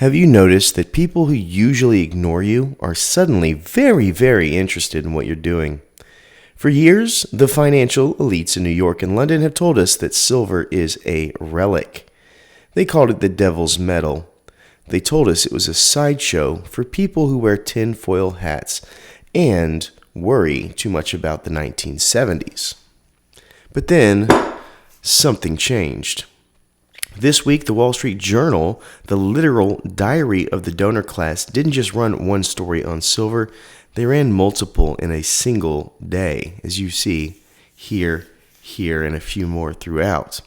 Have you noticed that people who usually ignore you are suddenly very, very interested in what you're doing? For years, the financial elites in New York and London have told us that silver is a relic. They called it the devil's metal. They told us it was a sideshow for people who wear tinfoil hats and worry too much about the 1970s. But then, something changed. This week, the Wall Street Journal, the literal diary of the donor class, didn't just run one story on silver, they ran multiple in a single day, as you see here, and a few more throughout.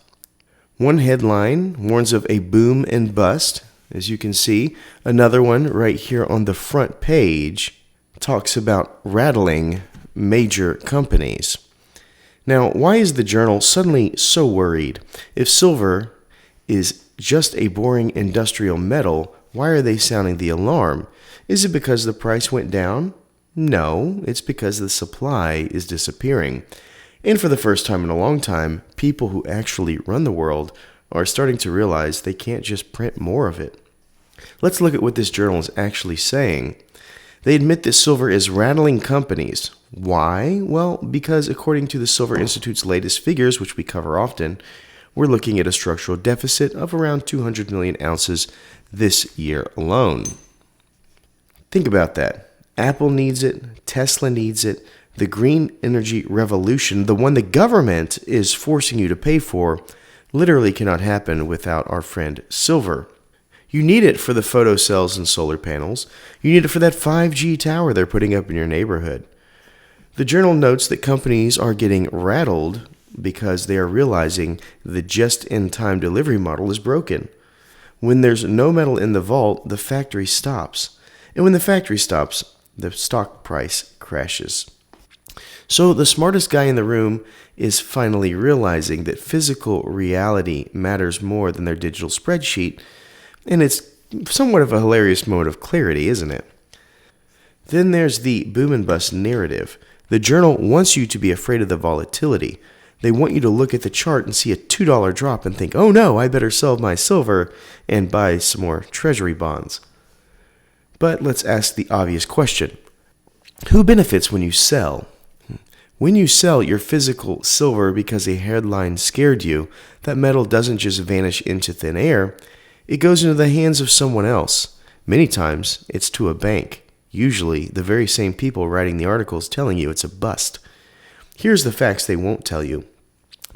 One headline warns of a boom and bust, as you can see. Another one right here on the front page talks about rattling major companies. Now, why is the journal suddenly so worried? If silver is just a boring industrial metal, why are they sounding the alarm? Is it because the price went down? No, it's because the supply is disappearing. And for the first time in a long time, people who actually run the world are starting to realize they can't just print more of it. Let's look at what this journal is actually saying. They admit that silver is rattling companies. Why? Well, because according to the Silver Institute's latest figures, which we cover often, we're looking at a structural deficit of around 200 million ounces this year alone. Think about that. Apple needs it, Tesla needs it, the green energy revolution, the one the government is forcing you to pay for, literally cannot happen without our friend silver. You need it for the photocells and solar panels. You need it for that 5G tower they're putting up in your neighborhood. The journal notes that companies are getting rattled because they are realizing the just-in-time delivery model is broken. When there's no metal in the vault, the factory stops. And when the factory stops, the stock price crashes. So the smartest guy in the room is finally realizing that physical reality matters more than their digital spreadsheet, and it's somewhat of a hilarious moment of clarity, isn't it? Then there's the boom and bust narrative. The journal wants you to be afraid of the volatility. They want you to look at the chart and see a $2 drop and think, oh no, I better sell my silver and buy some more treasury bonds. But let's ask the obvious question. Who benefits when you sell? When you sell your physical silver because a headline scared you, that metal doesn't just vanish into thin air. It goes into the hands of someone else. Many times, it's to a bank. Usually, the very same people writing the articles telling you it's a bust. Here's the facts they won't tell you.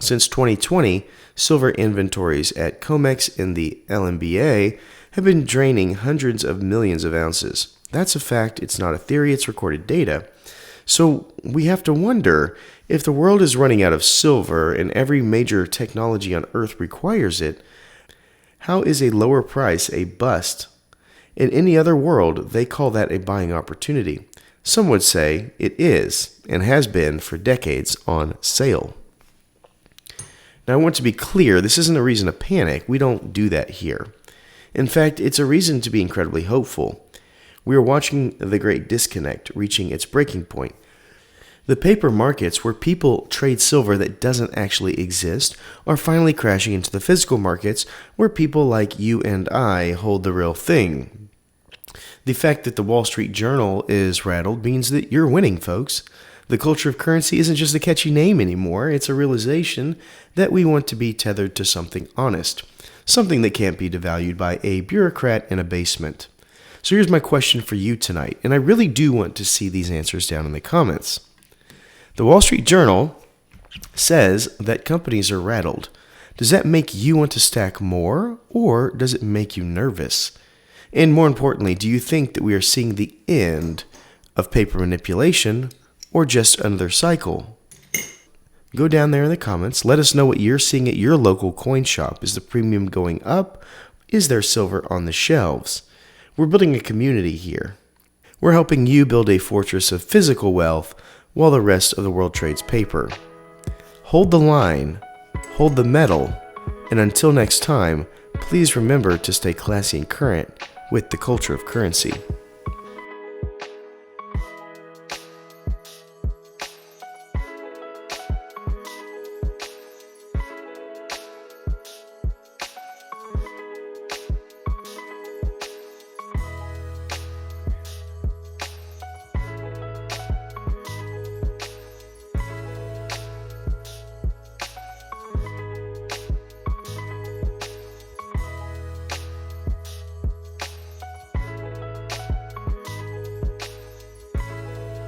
Since 2020, silver inventories at COMEX and the LMBA have been draining hundreds of millions of ounces. That's a fact, it's not a theory, it's recorded data. So we have to wonder, if the world is running out of silver and every major technology on Earth requires it, how is a lower price a bust? In any other world, they call that a buying opportunity. Some would say it is, and has been for decades, on sale. Now I want to be clear, this isn't a reason to panic. We don't do that here. In fact, it's a reason to be incredibly hopeful. We are watching the great disconnect reaching its breaking point. The paper markets where people trade silver that doesn't actually exist are finally crashing into the physical markets where people like you and I hold the real thing. The fact that the Wall Street Journal is rattled means that you're winning, folks. The culture of currency isn't just a catchy name anymore. It's a realization that we want to be tethered to something honest, something that can't be devalued by a bureaucrat in a basement. So here's my question for you tonight, and I really do want to see these answers down in the comments. The Wall Street Journal says that companies are rattled. Does that make you want to stack more, or does it make you nervous? And more importantly, do you think that we are seeing the end of paper manipulation, or just another cycle? Go down there in the comments. Let us know what you're seeing at your local coin shop. Is the premium going up? Is there silver on the shelves? We're building a community here. We're helping you build a fortress of physical wealth while the rest of the world trades paper. Hold the line, hold the metal, and until next time, please remember to stay classy and current with the culture of currency.